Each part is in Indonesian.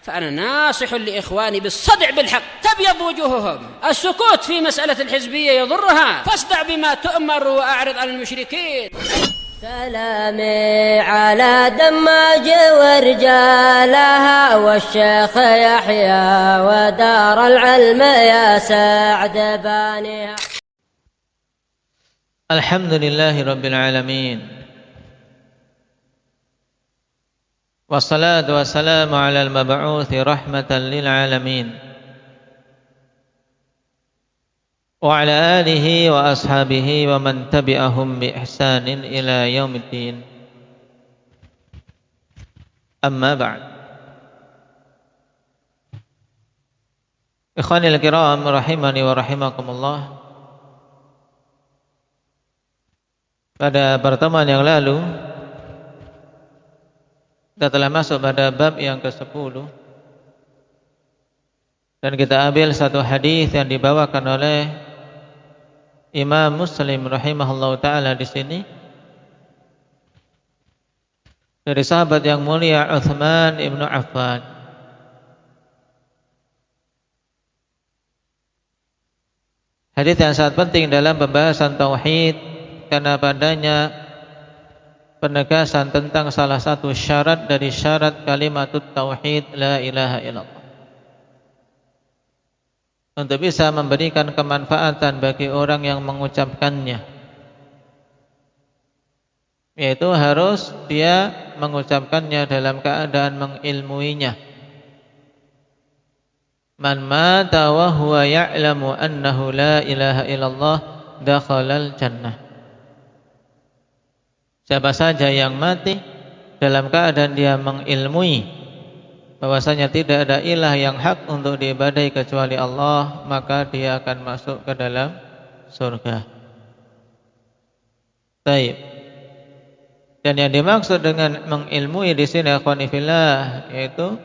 فأنا ناصح لإخواني بالصدع بالحق تبيض وجوههم. السكوت في مسألة الحزبية يضرها، فاصدع بما تؤمر وأعرض عن المشركين. سلامي على دماج ورجالها والشيخ يحيى ودار العلم يا سعد بانيها. الحمد لله رب العالمين، والصلاة والسلام على المبعوث رحمة للعالمين وعلى آله وأصحابه ومن تبعهم بإحسان إلى يوم الدين. أما بعد، إخواني الكرام rahimani wa rahimakumullah. Pada pertemuan yang lalu kita telah masuk pada bab yang ke-10 dan kita ambil satu hadis yang dibawakan oleh Imam Muslim rahimahullah taala di sini dari sahabat yang mulia Utsman ibnu Affan. Hadis yang sangat penting dalam pembahasan tauhid karena padanya penegasan tentang salah satu syarat dari syarat kalimatut tauhid la ilaha illallah. Untuk bisa memberikan kemanfaatan bagi orang yang mengucapkannya, yaitu harus dia mengucapkannya dalam keadaan mengilmuinya. Man mata wa huwa ya'lamu annahu la ilaha illallah dakhalal jannah. Siapa saja yang mati dalam keadaan dia mengilmui bahwasanya tidak ada ilah yang hak untuk diibadahi kecuali Allah, maka dia akan masuk ke dalam surga. Baik. Dan yang dimaksud dengan mengilmui di sini akhwani fillah yaitu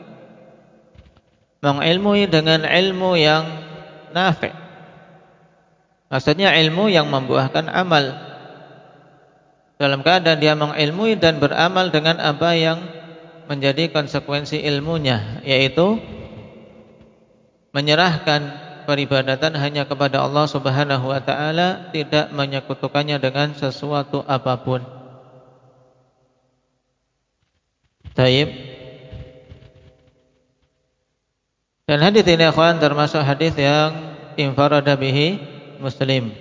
mengilmui dengan ilmu yang nafi'. Maksudnya ilmu yang membuahkan amal. Dalam keadaan dia mengilmui dan beramal dengan apa yang menjadi konsekuensi ilmunya, yaitu menyerahkan peribadatan hanya kepada Allah Subhanahu wa taala, tidak menyekutukannya dengan sesuatu apapun. Baik. Dan hadis ini akhwan termasuk hadis yang infarada bihi Muslim,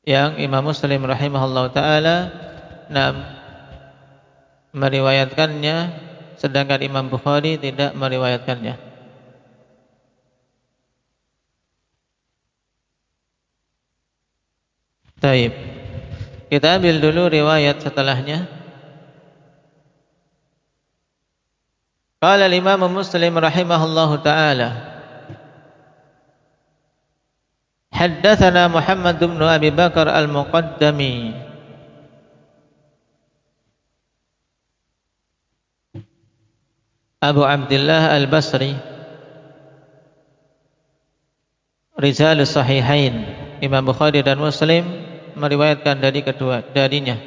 yang Imam Muslim rahimahullah taala meriwayatkannya, sedangkan Imam Bukhari tidak meriwayatkannya. Baik. Kita ambil dulu riwayat setelahnya. Qala al-Imam Muslim rahimahullahu taala, haddatsana Muhammad bin Abi Bakar al-Muqaddami Abu Abdullah al-Basri, Rizalus Sahihain. Imam Bukhari dan Muslim meriwayatkan darinya.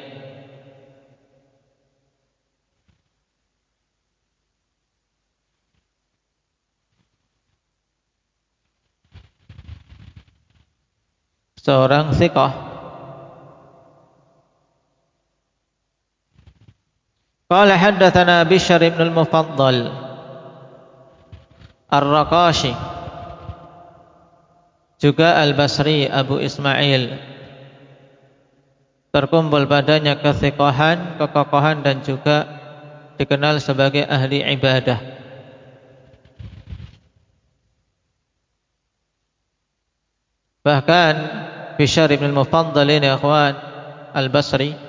Seorang thiqah. Qala haddatsana Bishr ibn al-Mufaddal Ar-Raqashi, juga Al-Basri Abu Ismail, terkumpul padanya kethiqahan, kekokohan dan juga dikenal sebagai ahli ibadah. Bahkan Bishr ibn al-Mufaddal ini akhwan Al-Basri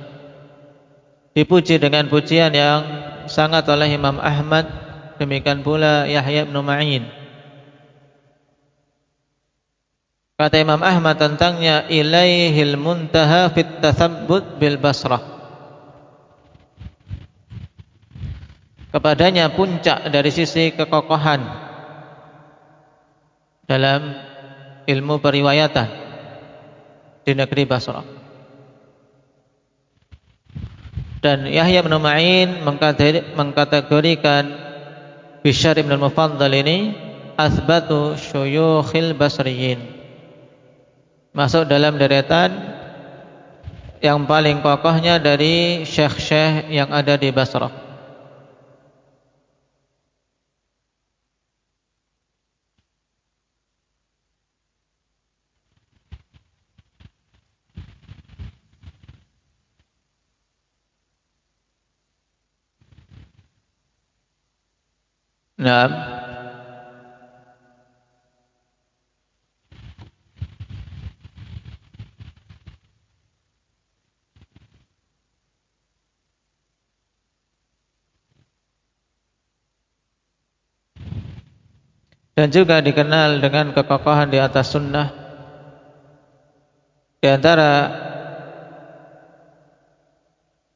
dipuji dengan pujian yang sangat oleh Imam Ahmad, demikian pula Yahya bin Ma'in. Kata Imam Ahmad tentangnya, ilaihil muntaha fit tathabbut bil Basrah. Kepadanya puncak dari sisi kekokohan dalam ilmu periwayatan di negeri Basrah. Dan Yahya bin Ma'in mengkategorikan Bishr ibn al-Mufaddal ini athbatu syuyukhil basriyin, masuk dalam deretan yang paling kokohnya dari syekh-syekh yang ada di Basrah. Nah, dan juga dikenal dengan kekokohan di atas sunnah. Di antara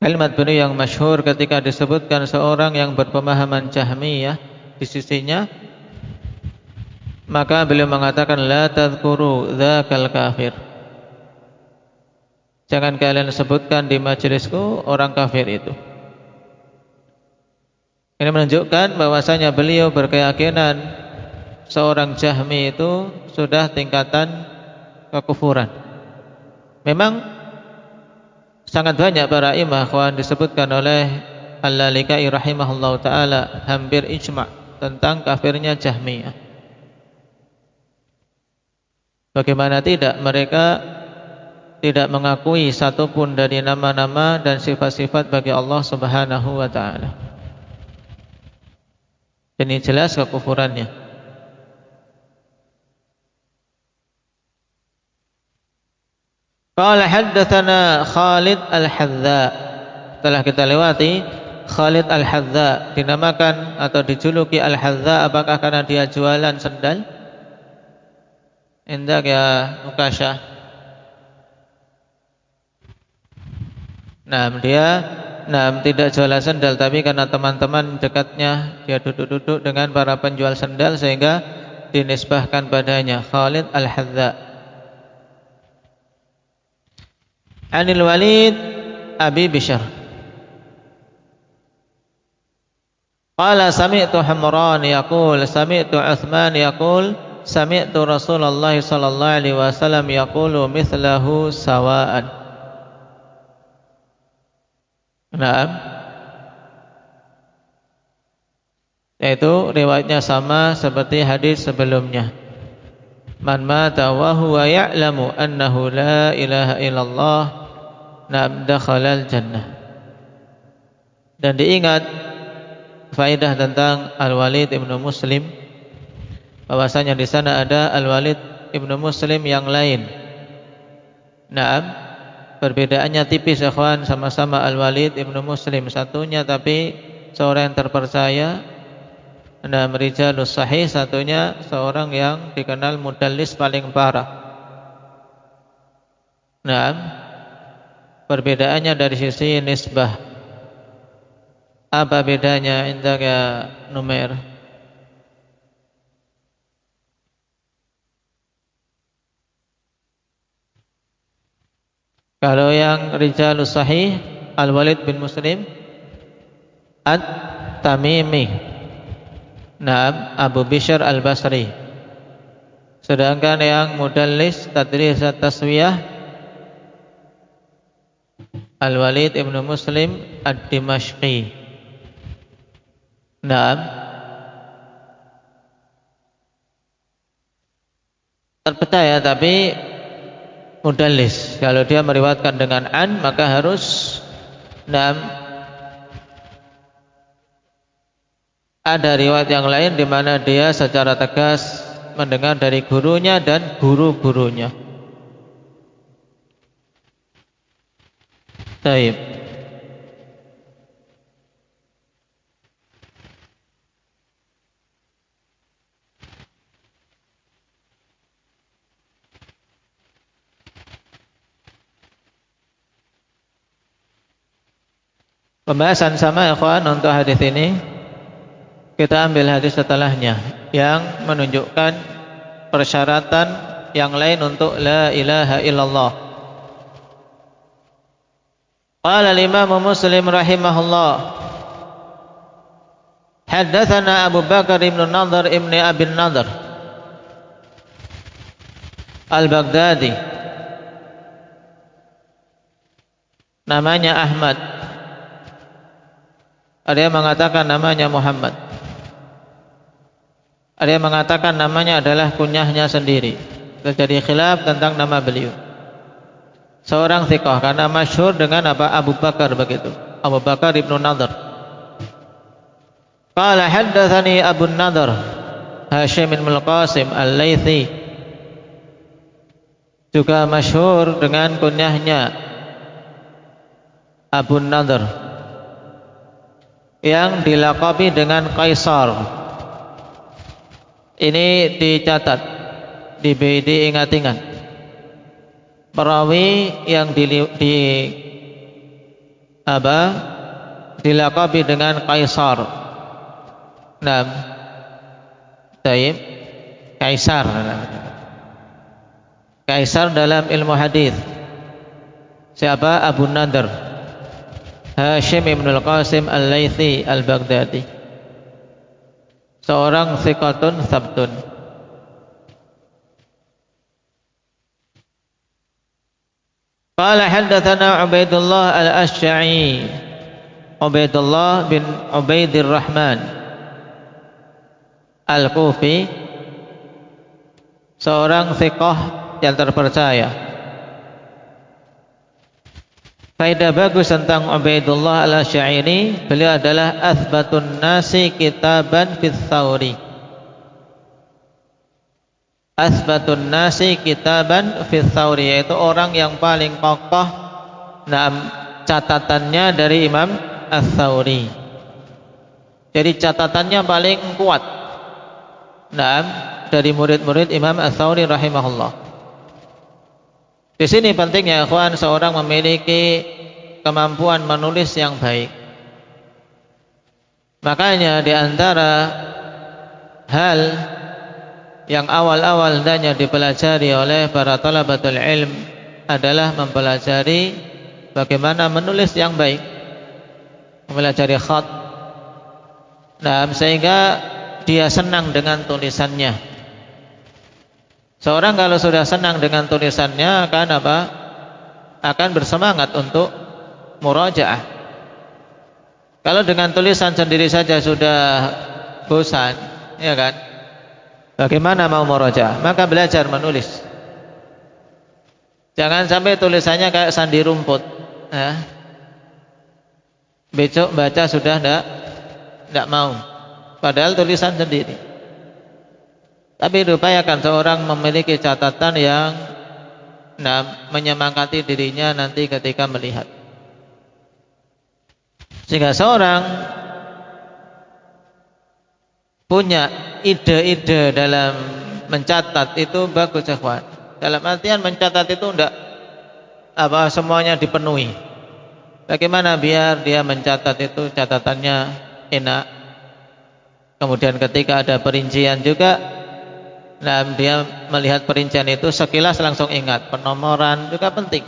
kalimat beliau yang masyhur ketika disebutkan seorang yang berpemahaman Jahmiyah di sisinya, maka beliau mengatakan la tadhkuru dzakal kafir, jangan kalian sebutkan di majelisku orang kafir itu. Ini menunjukkan bahwasanya beliau berkeyakinan seorang Jahmi itu sudah tingkatan kekufuran. Memang sangat banyak para imam disebutkan oleh Al-Lalikai rahimahullahu taala hampir ijma' tentang kafirnya Jahmiyah. Bagaimana tidak, mereka tidak mengakui satupun dari nama-nama dan sifat-sifat bagi Allah Subhanahu wa taala. Ini jelas kekufurannya. Qala haddatsana Khalid Al-Hadza. Setelah kita lewati Khalid Al-Hadza, dinamakan atau dijuluki Al-Hadza apakah karena dia jualan sendal? Indak ya Ukasha. Nah, tidak jualan sendal, tapi karena teman-teman dekatnya dia duduk-duduk dengan para penjual sendal sehingga dinisbahkan padanya Khalid Al-Hadza. Anil Walid Abi Bishr qala sami'tu Humran yaqul sami'tu Uthman yaqul sami'tu Rasulullah sallallahu alaihi wasallam yaqulu mithlahu sawa'an. Naam, yaitu riwayatnya sama seperti hadis sebelumnya. Man mata wa huwa ya'lamu annahu la ilaha illallah nam dakhalal jannah. Dan diingat faedah tentang Al-Walid ibnu Muslim, bahwasanya di sana ada Al-Walid ibnu Muslim yang lain. Naam, perbedaannya tipis ikhwan, sama-sama Al-Walid ibnu Muslim, satunya tapi seorang yang terpercaya, nah rijalus sahih, satunya seorang yang dikenal mudallis paling parah. Naam, perbedaannya dari sisi nisbah. Apa bedanya indak ya Numair? Kalau yang rijalus sahih Al-Walid bin Muslim At-Tamimi, Naam, Abu Bishr Al-Basri. Sedangkan yang mudallis tadris at-taswiyah Al-Walid ibn Muslim Ad-Dimashqi. Naam, terpercaya tapi mudallis. Kalau dia meriwayatkan dengan an, maka harus naam ada riwayat yang lain di mana dia secara tegas mendengar dari gurunya dan guru-gurunya. Baik. Pembahasan sama ikhwan untuk hadis ini. Kita ambil hadis setelahnya yang menunjukkan persyaratan yang lain untuk la ilaha illallah. Qala al-Imam Muslim rahimahullah, haddatsana Abu Bakar ibn Nadhr ibn Abi Nadhr al-Baghdadi, namanya Ahmad, ada yang mengatakan namanya Muhammad, ada yang mengatakan namanya adalah kunyahnya sendiri. Terjadi khilaf tentang nama beliau. Seorang thiqah karena masyhur dengan apa? Abu Bakar begitu. Abu Bakar ibn Nadhr. Qala haddatsani Abu Nadhr Hashim bin Al-Qasim Al-Laythi, juga masyhur dengan kunyahnya Abu Nadhr, yang dilaqabi dengan Kaisar. Ini dicatat, diingat-ingat. Perawi yang dilaqabi dengan Kaisar. Nah, taib, Kaisar. Kaisar dalam ilmu hadis. Siapa? Abu Nadhr Hashim ibn Al-Qasim Al-Laythi Al-Baghdadi, seorang thiqatun sabtun. Qala haddatsana Ubaidullah Al-Asy'a'i, Ubaidullah bin Ubaidir Rahman Al-Kufi, seorang thiqah yang terpercaya. Faedah bagus tentang Ubaidullah Al-Asy'a'i ini, beliau adalah athbatun nasi kitaban fis Tsauri. Athbatun nasi kitaban fis Tsauri, yaitu orang yang paling kokoh catatannya dari Imam Ats-Tsauri. Jadi catatannya paling kuat dari murid-murid Imam Ats-Tsauri rahimahullah. Di sini pentingnya ikhwan seorang memiliki kemampuan menulis yang baik. Makanya di antara hal yang awal-awal hendaknya dipelajari oleh para talabatul ilm adalah mempelajari bagaimana menulis yang baik, mempelajari khat. Sehingga dia senang dengan tulisannya. Seorang kalau sudah senang dengan tulisannya akan apa? Akan bersemangat untuk murajaah. Kalau dengan tulisan sendiri saja sudah bosan, ya kan? Bagaimana mau murajaah? Maka belajar menulis. Jangan sampai tulisannya kayak sandi rumput. Besok baca sudah tidak mau. Padahal tulisan sendiri. Tapi diupayakan seorang memiliki catatan yang menyemangati dirinya nanti ketika melihat. Sehingga seorang punya ide-ide dalam mencatat itu bagus, ikhwan. Dalam artian mencatat itu tidak semuanya dipenuhi. Bagaimana biar dia mencatat itu catatannya enak. Kemudian ketika ada perincian juga, dia melihat perincian itu sekilas langsung ingat. Penomoran juga penting.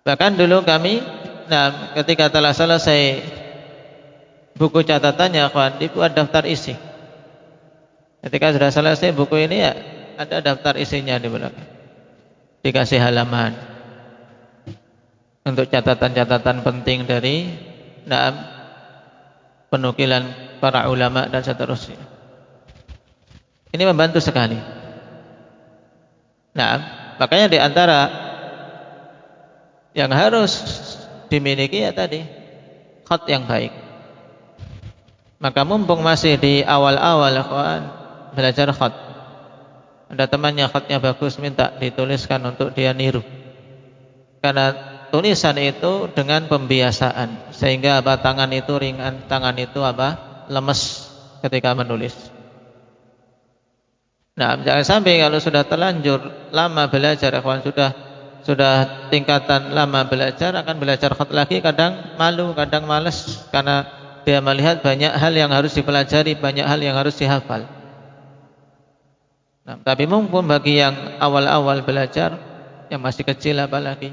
Bahkan dulu kami, ketika telah selesai buku catatannya, kawan, dibuat daftar isi. Ketika sudah selesai buku ini, ya ada daftar isinya di belakang. Dikasih halaman untuk catatan-catatan penting dari penukilan para ulama dan seterusnya. Ini membantu sekali. Makanya di antara yang harus dimiliki ya tadi khat yang baik. Maka mumpung masih di awal-awal kawan, belajar khat. Ada temannya khatnya bagus, minta dituliskan untuk dia niru. Karena tulisan itu dengan pembiasaan, sehingga tangan itu ringan, tangan itu lemes ketika menulis. Jangan sampai kalau sudah terlanjur lama belajar, kawan, sudah tingkatan lama belajar, akan belajar khat lagi, kadang malu, kadang malas, karena dia melihat banyak hal yang harus dipelajari, banyak hal yang harus dihafal. Tapi mumpung bagi yang awal-awal belajar, yang masih kecil apalagi.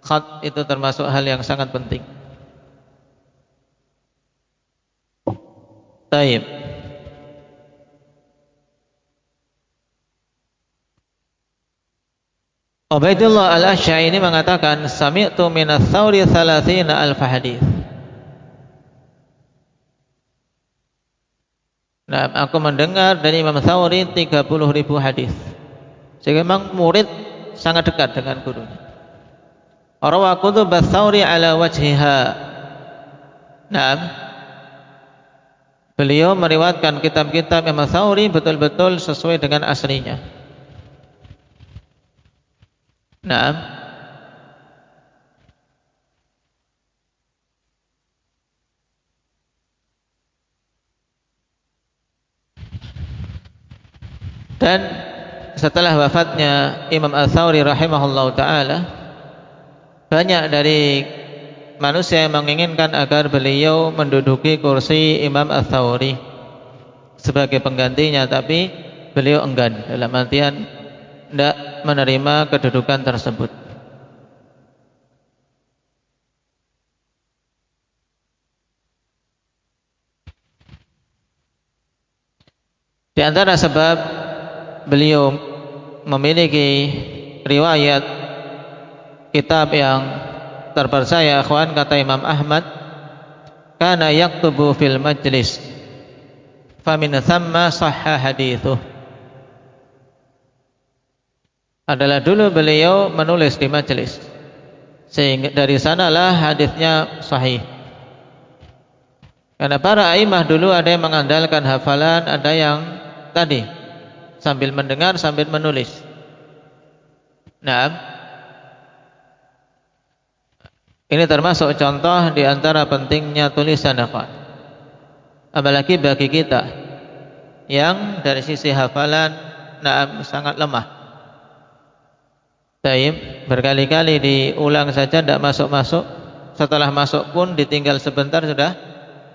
Khat itu termasuk hal yang sangat penting. Taib. Ubaidullah al-Ash'ari ini mengatakan, sami'tu minas Thawri 30,000 hadis. Nah, aku mendengar dari Imam Thawri 30.000 hadis. Sehingga memang murid sangat dekat dengan gurunya. Rawa kutub Ats-Tsawri ala wajhiha. Naam. Beliau meriwayatkan kitab-kitab Imam Tsawri betul-betul sesuai dengan aslinya. Naam. Dan setelah wafatnya Imam Ats-Tsawri rahimahullahu taala, banyak dari manusia yang menginginkan agar beliau menduduki kursi Imam Ats-Tsawri sebagai penggantinya, tapi beliau enggan, dalam artian tidak menerima kedudukan tersebut. Di antara sebab beliau memiliki riwayat kitab yang terpercaya, akhwan, kata Imam Ahmad, kana yaktubu fil majlis famin thamma sahha hadithuh. Adalah dulu beliau menulis di majlis, sehingga dari sanalah hadisnya sahih. Karena para aimah dulu ada yang mengandalkan hafalan, ada yang tadi sambil mendengar sambil menulis. Nah, ini termasuk contoh di antara pentingnya tulisan, akhwan. Apalagi bagi kita yang dari sisi hafalan sangat lemah. Taib, berkali-kali diulang saja tidak masuk-masuk. Setelah masuk pun ditinggal sebentar sudah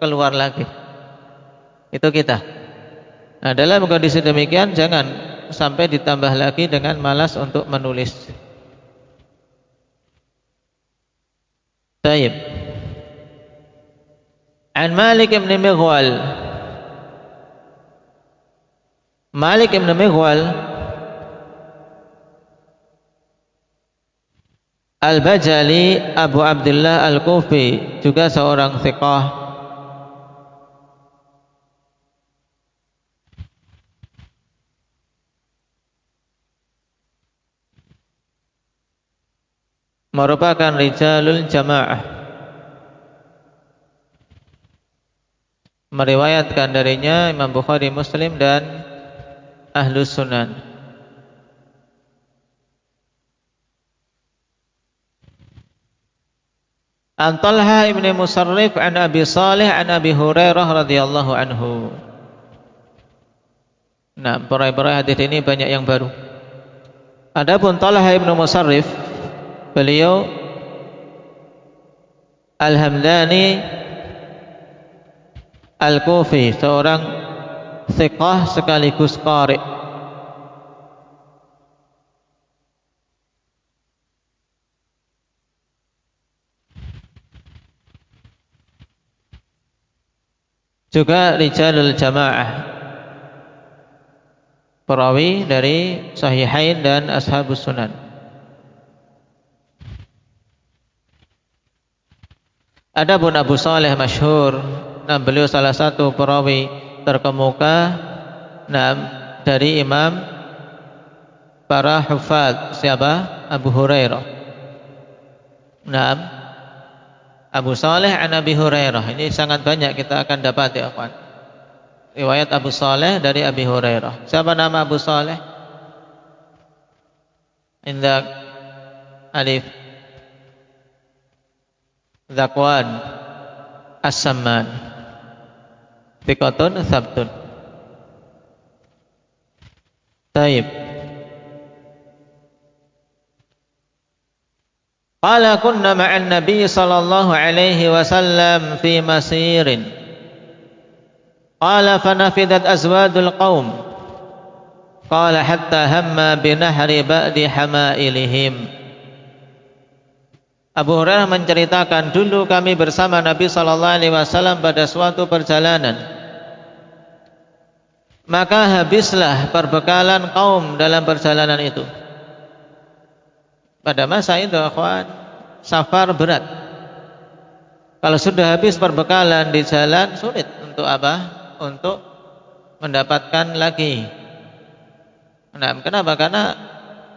keluar lagi. Itu kita. Nah, dalam kondisi demikian jangan sampai ditambah lagi dengan malas untuk menulis. Taib. An Malik ibn Mighwal. Malik ibn Mighwal Al-Bajali Abu Abdullah Al-Kufi, juga seorang thiqah. Merupakan rijalul jamaah, meriwayatkan darinya Imam Bukhari, Muslim dan Ahlus Sunan. An Talha ibn Musarrif an Abi Salih an Abi Hurairah radhiyallahu anhu. Nah, peraih-peraih hadis ini banyak yang baru. Adapun Talha ibn Musarrif, beliau Al-Hamdani Al-Kufi, seorang thiqah sekaligus qari. Juga rijalul jamaah, perawi dari Sahihain dan Ashabus Sunan. Adapun Abu Saleh masyhur, nah beliau salah satu perawi terkemuka dari imam para hufaz. Siapa? Abu Hurairah. Abu Saleh an Abi Hurairah. Ini sangat banyak kita akan dapat, ya kawan. Riwayat Abu Saleh dari Abi Hurairah. Siapa nama Abu Saleh? Indak alif Zakwan As-Samman, thiqatun sabtun. Taib. Qala kunna ma'an Nabi sallallahu alaihi wasallam fi masirin. Qala fanafidat azwadul qaum Qala hatta hamma binahri ba'di hamailihim. Abu Hurairah menceritakan, dulu kami bersama Nabi SAW pada suatu perjalanan. Maka habislah perbekalan kaum dalam perjalanan itu. Pada masa itu, akhwan, safar berat. Kalau sudah habis perbekalan di jalan, sulit untuk apa? Untuk mendapatkan lagi. Nah, kenapa? Karena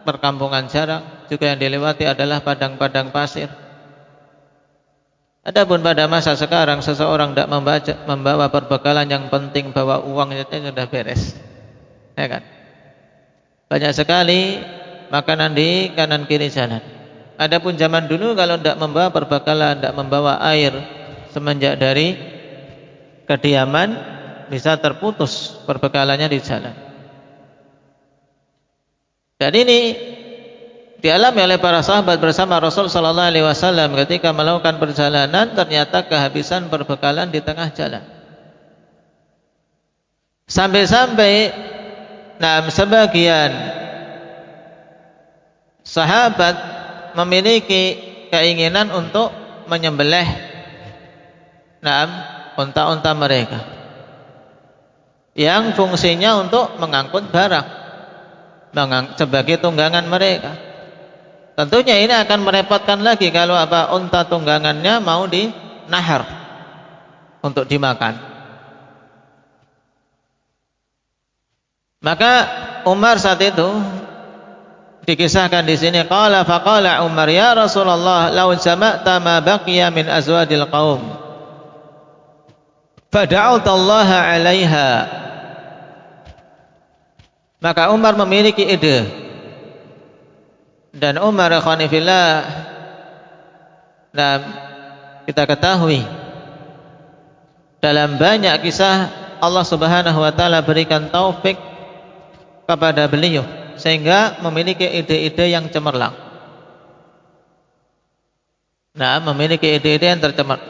perkampungan jarang, juga yang dilewati adalah padang-padang pasir. Adapun pada masa sekarang, seseorang tidak membawa perbekalan yang penting, bawa uang itu sudah beres, ya kan? Banyak sekali makanan di kanan kiri jalan. Adapun zaman dulu kalau tidak membawa perbekalan, tidak membawa air, semenjak dari kediaman bisa terputus perbekalannya di jalan. Dan ini dialami oleh para sahabat bersama Rasul sallallahu alaihi wasallam ketika melakukan perjalanan, ternyata kehabisan perbekalan di tengah jalan. Sampai-sampai sebagian sahabat memiliki keinginan untuk menyembelih unta-unta mereka yang fungsinya untuk mengangkut barang sebagai tunggangan mereka. Tentunya ini akan merepotkan lagi kalau unta tunggangannya mau dinahar untuk dimakan. Maka Umar saat itu dikisahkan di sini, faqala Umar, ya Rasulullah, law jama'ta ma baqiya min azwadil qaum fada'utallaha 'alaiha. Maka Umar memiliki ide, dan Umar khonifillah, kita ketahui dalam banyak kisah Allah Subhanahu wa taala berikan taufik kepada beliau sehingga memiliki ide-ide yang cemerlang. Memiliki ide-ide yang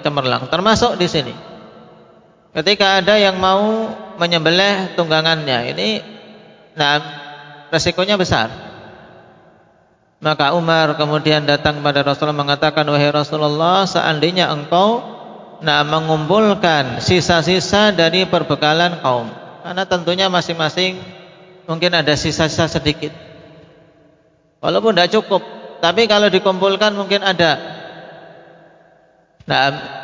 cemerlang, termasuk di sini. Ketika ada yang mau menyembelih tunggangannya, ini resikonya besar. Maka Umar kemudian datang kepada Rasulullah mengatakan, wahai Rasulullah, seandainya engkau mengumpulkan sisa-sisa dari perbekalan kaum, karena tentunya masing-masing mungkin ada sisa-sisa sedikit, walaupun tidak cukup, tapi kalau dikumpulkan mungkin ada.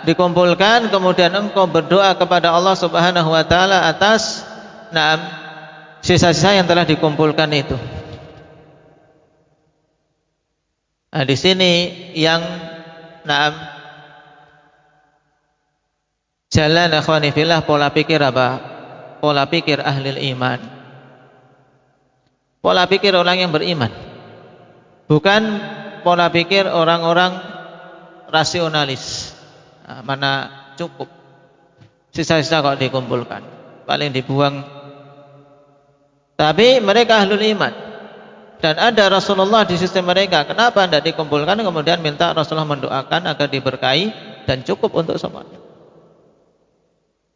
Dikumpulkan, kemudian engkau berdoa kepada Allah Subhanahu wa taala atas sisa-sisa yang telah dikumpulkan itu. Di sini yang jalan akhwani fillah pola pikir apa? Pola pikir ahli iman. Pola pikir orang yang beriman. Bukan pola pikir orang-orang rasionalis. Mana cukup sisa-sisa kok dikumpulkan, paling dibuang. Tapi mereka ahlul iman, dan ada Rasulullah di sisi mereka. Kenapa tidak dikumpulkan? Kemudian minta Rasulullah mendoakan agar diberkahi dan cukup untuk semuanya.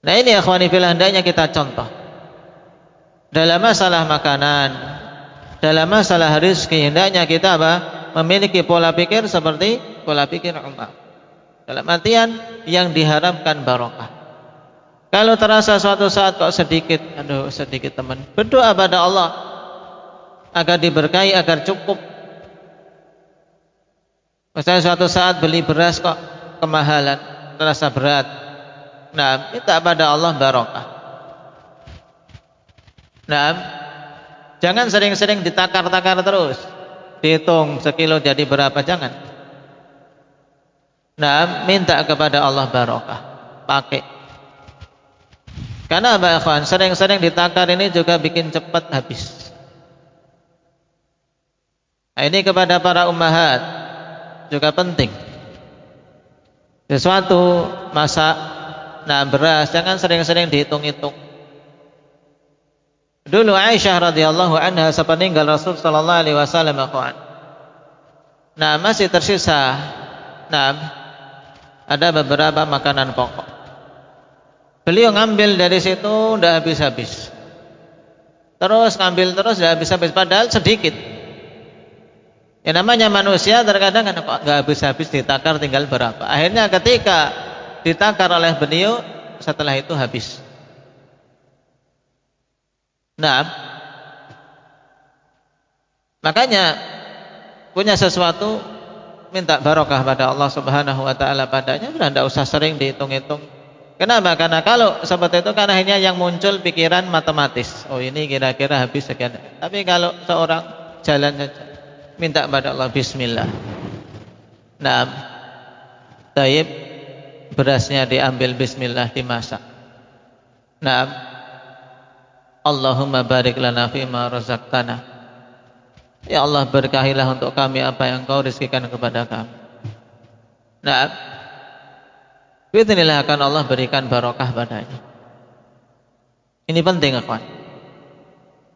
Nah, ini akhwani fillah hendaknya kita contoh dalam masalah makanan, dalam masalah rezeki. Hendaknya kita memiliki pola pikir seperti pola pikir Umar, dalam artian yang diharapkan barokah. Kalau terasa suatu saat kok sedikit, sedikit teman, berdoa pada Allah agar diberkahi, agar cukup. Misalnya suatu saat beli beras kok kemahalan, terasa berat, minta pada Allah barokah. Jangan sering-sering ditakar-takar terus, dihitung sekilo jadi berapa, jangan. Minta kepada Allah barokah, pakai. Karena sering-sering ditakar ini juga bikin cepat habis. Ini kepada para ummahat juga penting. Sesuatu masak beras jangan sering-sering dihitung-hitung. Dulu Aisyah radhiyallahu anha sepeninggal Rasul sallallahu alaihi wasallam, masih tersisa ada beberapa makanan pokok. Beliau ngambil dari situ udah habis-habis. terus ngambil terus tidak habis-habis, padahal sedikit. Ya namanya manusia terkadang kan kok nggak habis-habis ditakar tinggal berapa. Akhirnya ketika ditakar oleh beliau, setelah itu habis. Nah, makanya punya sesuatu minta barokah pada Allah Subhanahu wa taala padanya, sudah tidak usah sering dihitung-hitung. Kenapa? Karena kalau seperti itu kan akhirnya yang muncul pikiran matematis. Oh ini kira-kira habis sekian. Tapi kalau seorang jalan saja minta pada Allah bismillah. Nah, taib berasnya diambil bismillah dimasak. Nah, Allahumma barik lana fima razaqtana. Ya Allah berkahilah untuk kami apa yang Kau rizkikan kepada kami. Nah, bismillah akan Allah berikan barokah padanya. Ini penting kawan.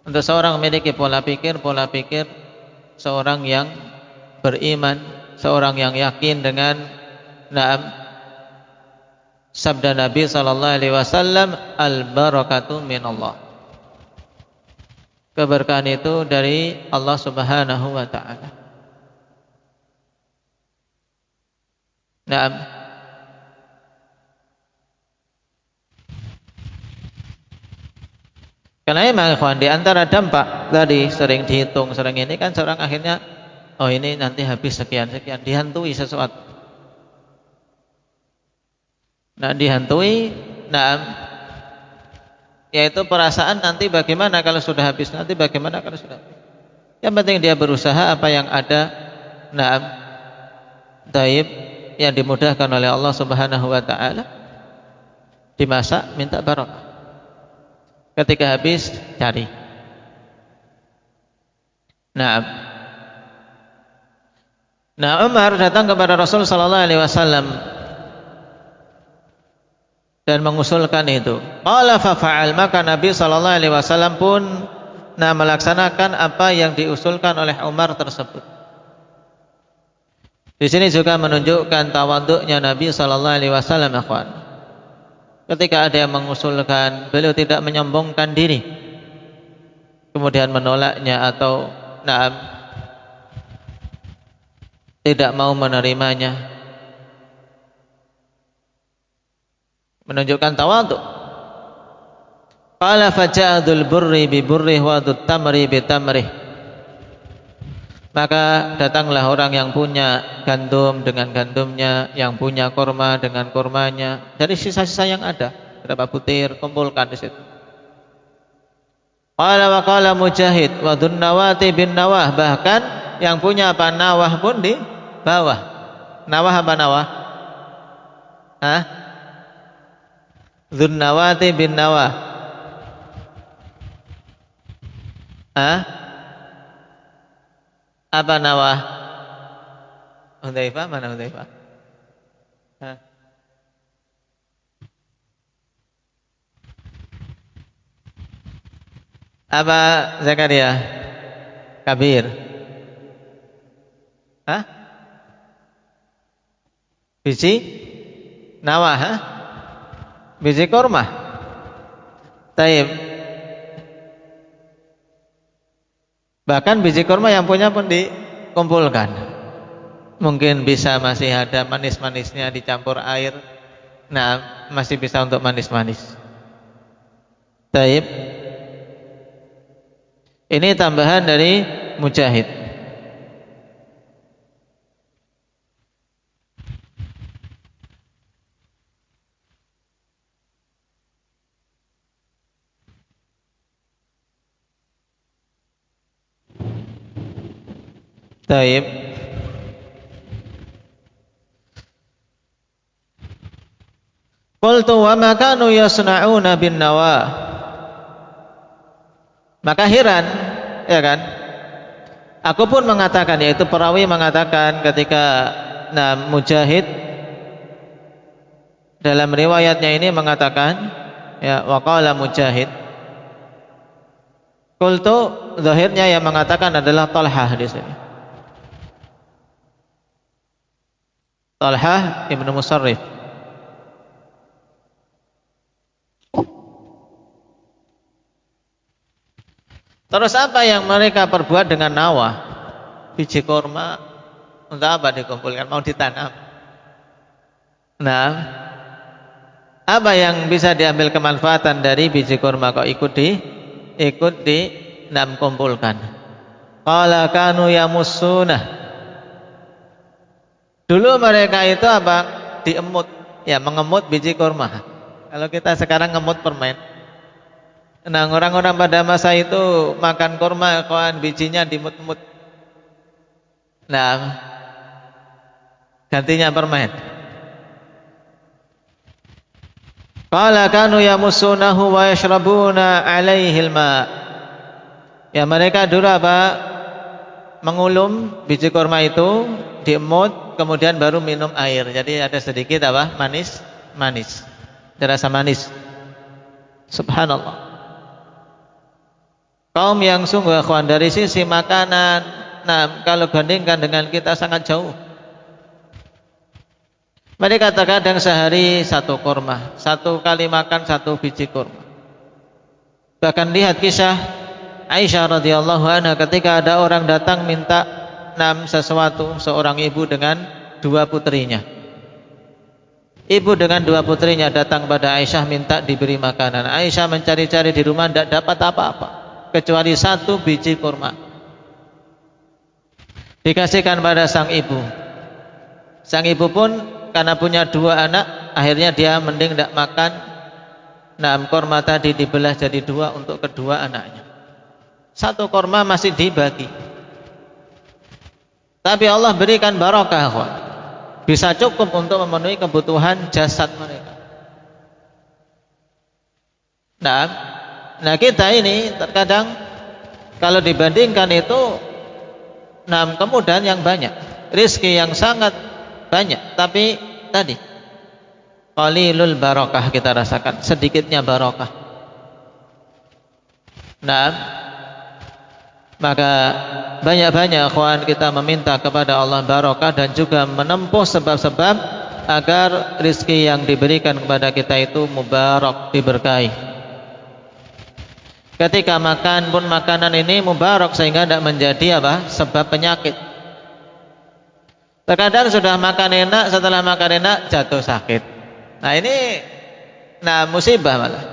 Untuk seorang memiliki pola pikir seorang yang beriman, seorang yang yakin dengan sabda Nabi sallallahu alaihi wasallam, al barakatu minallah. Keberkahan itu dari Allah Subhanahu wa taala. Naam. Karena memang ikhwan, di antara dampak tadi sering dihitung, sering ini kan seorang akhirnya oh ini nanti habis sekian, dihantui sesuatu. Nah, dihantui, yaitu perasaan nanti bagaimana kalau sudah habis, nanti bagaimana kalau sudah habis. Yang penting dia berusaha apa yang ada, taib yang dimudahkan oleh Allah Subhanahu wa taala, dimasak minta barokah. Ketika habis cari. Nah, Umar datang kepada Rasul sallallahu alaihi wasallam dan mengusulkan itu. Qala fa fa'al, maka Nabi sallallahu alaihi wasallam pun melaksanakan apa yang diusulkan oleh Umar tersebut. Di sini juga menunjukkan tawaduknya Nabi sallallahu alaihi wasallam, akhwan. Ketika ada yang mengusulkan, beliau tidak menyombongkan diri, kemudian menolaknya atau tidak mau menerimanya. Menunjukkan tawadhu. Qala faja'adul burri bi burrih wa dut tamri bi tamrih. Maka datanglah orang yang punya gandum dengan gandumnya, yang punya kurma dengan kurmanya, dari sisa-sisa yang ada, berapa butir kumpulkan di situ. Qala wa qala Mujahid wa dzun nawati bin nawah, bahkan yang punya apa nawah pun di bawah. Nawah apa nawah? Dzun nawati bin nawah. Apa nawah? Hudzaifah, mana Hudzaifah? Apa Zakaria? Kabir. Biji nawah, biji kurma. Taib. Bahkan biji kurma yang punya pun dikumpulkan. Mungkin bisa masih ada manis-manisnya dicampur air. Nah, masih bisa untuk manis-manis. Taib. Ini tambahan dari Mujahid. Taib. Qultu wa ma kanu yasna'una bin nawah. Maka heran, ya kan? Aku pun mengatakan, yaitu perawi mengatakan ketika Mujahid dalam riwayatnya ini mengatakan, ya waqala Mujahid. Qultu, zahirnya yang mengatakan adalah Talhah di sini. Talhah ibnu Musarrif. Terus apa yang mereka perbuat dengan nawah? Biji kurma untuk apa dikumpulkan? Mau ditanam. Nah, apa yang bisa diambil kemanfaatan dari biji kurma kok ikut kumpulkan? Qala kanu yamussunah. Dulu mereka itu apa? Diemut, ya mengemut biji kurma. Kalau kita sekarang ngemut permen. Nah, orang-orang pada masa itu makan kurma, kawan bijinya dimut-mut. Nah, gantinya permen. Qala kanu yamussunahu wa yashrabuna 'alaihi al-ma'. Ya mereka dulu apa? Mengulum biji kurma itu, diemut, kemudian baru minum air. Jadi ada sedikit apa? Manis. Terasa manis. Subhanallah. Kaum yang sungguh akhwan dari sisi makanan, nah kalau bandingkan dengan kita sangat jauh. Mereka terkadang sehari satu kurma, satu kali makan satu biji kurma. Bahkan lihat kisah Aisyah radhiyallahu anha ketika ada orang datang minta sesuatu, seorang ibu dengan dua putrinya. Ibu dengan dua putrinya datang pada Aisyah minta diberi makanan. Aisyah mencari-cari di rumah tidak dapat apa-apa kecuali satu biji kurma. Dikasihkan pada sang ibu. Sang ibu pun karena punya dua anak, akhirnya dia mending tidak makan. Kurma tadi dibelah jadi dua untuk kedua anaknya. Satu kurma masih dibagi. Tapi Allah berikan barokah, bisa cukup untuk memenuhi kebutuhan jasad mereka. Nah kita ini terkadang kalau dibandingkan itu kemudahan yang banyak, rizki yang sangat banyak, tapi tadi qalilul barokah kita rasakan, sedikitnya barokah. Maka banyak-banyak akhwan kita meminta kepada Allah barokah dan juga menempuh sebab-sebab agar rizki yang diberikan kepada kita itu mubarak, diberkahi. Ketika makan pun makanan ini mubarak sehingga tidak menjadi sebab penyakit. Terkadang sudah makan enak, setelah makan enak jatuh sakit. Nah ini musibah malah.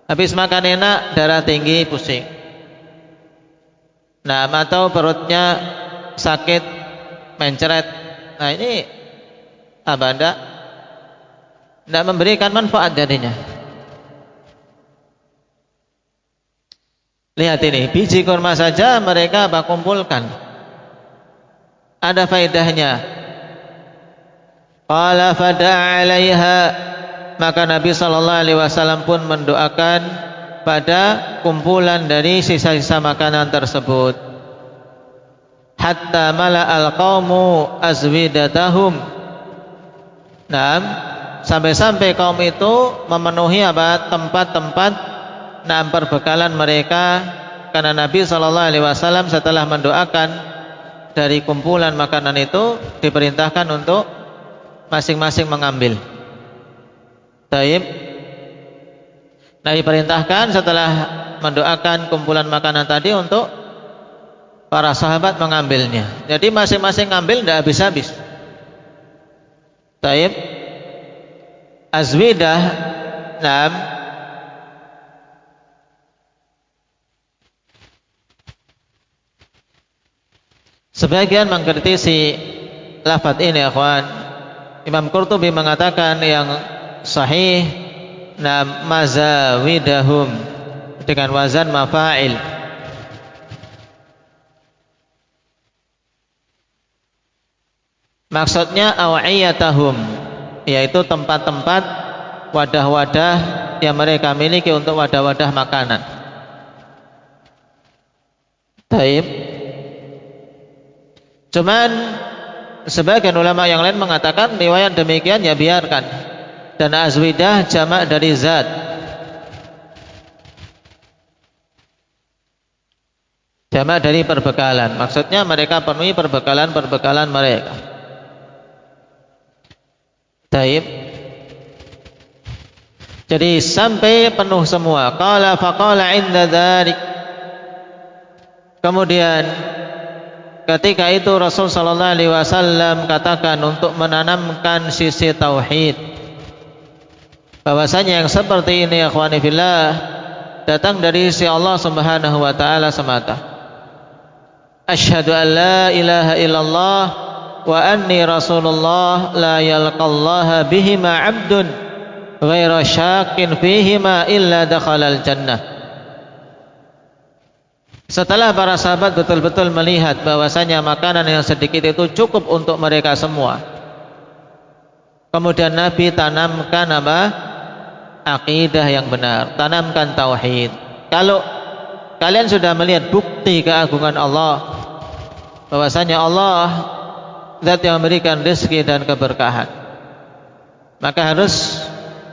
Habis makan enak darah tinggi, pusing. Atau perutnya sakit, mencret. Nah ini tidak memberikan manfaat jadinya. Lihat ini, biji kurma saja mereka kumpulkan. Ada faedahnya. Qala fada'a 'alaiha, maka Nabi sallallahu alaihi wasallam pun mendoakan pada kumpulan dari sisa-sisa makanan tersebut. Hatta mala'al qaumu azwidatahum. Sampai-sampai kaum itu memenuhi tempat-tempat perbekalan mereka, karena Nabi SAW setelah mendoakan dari kumpulan makanan itu diperintahkan untuk masing-masing mengambil. Taib. Nah diperintahkan setelah mendoakan kumpulan makanan tadi untuk para sahabat mengambilnya. Jadi masing-masing ngambil tidak habis-habis. Taib. Azwidah. Sebagian mengkritisi lafaz ini, akhwan. Imam Qurtubi mengatakan yang sahih mazawidahum dengan wazan mafa'il. Maksudnya aw'iyatahum, yaitu tempat-tempat wadah-wadah yang mereka miliki untuk wadah-wadah makanan. Taib. Cuman sebagian ulama yang lain mengatakan riwayat demikian ya biarkan. Dan azwidah jamak dari zat. Jamak dari perbekalan. Maksudnya mereka penuhi perbekalan mereka. Taib. Jadi sampai penuh semua. Qala faqala 'inda dzalik. Kemudian ketika itu Rasul sallallahu alaihi wasallam katakan untuk menanamkan sisi tauhid, bahwasanya yang seperti ini akhwani fillah datang dari sisi Allah Subhanahu wa taala semata. Asyhadu an la ilaha illallah wa anni rasulullah la yalqallaha bihima 'abdun ghaira syakin fihima illa dakhalal jannah. Setelah para sahabat betul-betul melihat bahwasanya makanan yang sedikit itu cukup untuk mereka semua, kemudian Nabi tanamkan apa? Akidah yang benar, tanamkan tauhid. Kalau kalian sudah melihat bukti keagungan Allah, bahwasanya Allah zat yang memberikan rezeki dan keberkahan, maka harus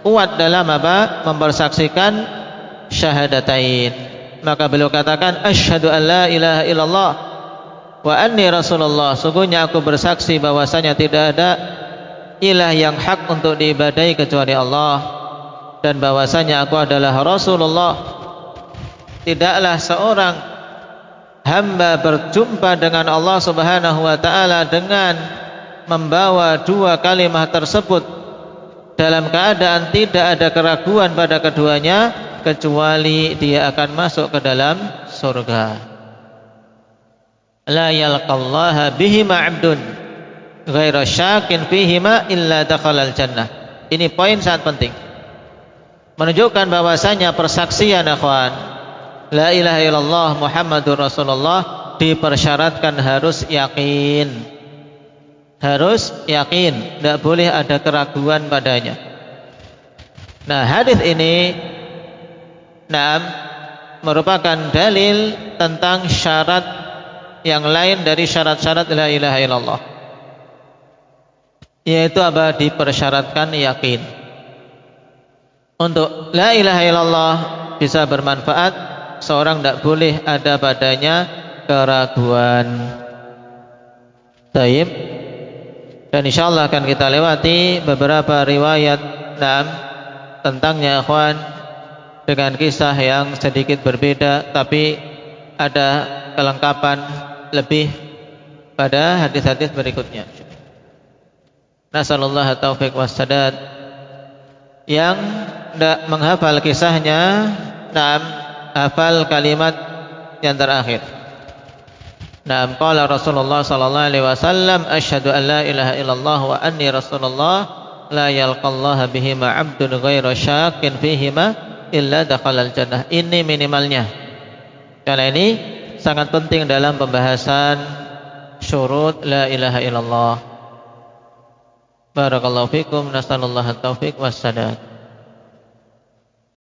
kuat dalam apa? Mempersaksikan syahadatain. Maka beliau katakan asyhadu an la ilaha illallah wa anni rasulullah, sungguhnya aku bersaksi bahwasanya tidak ada ilah yang hak untuk diibadahi kecuali Allah, dan bahwasanya aku adalah Rasulullah. Tidaklah seorang hamba berjumpa dengan Allah Subhanahu wa taala dengan membawa dua kalimat tersebut dalam keadaan tidak ada keraguan pada keduanya, kecuali dia akan masuk ke dalam surga. La yalqallaha bihima 'abdun ghaira syakin fihima illa dakhalal jannah. Ini poin sangat penting, menunjukkan bahwasanya persaksian akhwan la ilaha illallah Muhammadur Rasulullah dipersyaratkan harus yakin. Harus yakin, tidak boleh ada keraguan padanya. Nah, hadis ini merupakan dalil tentang syarat yang lain dari syarat-syarat la ilaha illallah, yaitu apa? Dipersyaratkan yakin. Untuk la ilaha illallah bisa bermanfaat, seorang tidak boleh ada padanya keraguan. Taib. Dan insyaallah akan kita lewati beberapa riwayat tentangnya akhwan, dengan kisah yang sedikit berbeda, tapi ada kelengkapan lebih pada hadis-hadis berikutnya. Nasallallahu taufiq wassadad. Yang tidak menghafal kisahnya, hafal kalimat yang terakhir. Qala Rasulullah sallallahu alaihi wasallam asyhadu an la ilaha illallah wa anni rasulullah la yalqallaha bihima 'abdun ghaira syakin fihima illa dakhalal jannah. Ini minimalnya, karena ini sangat penting dalam pembahasan syurut la ilaha illallah. Barakallahu fikum, nasallallahu taufiq wassadad.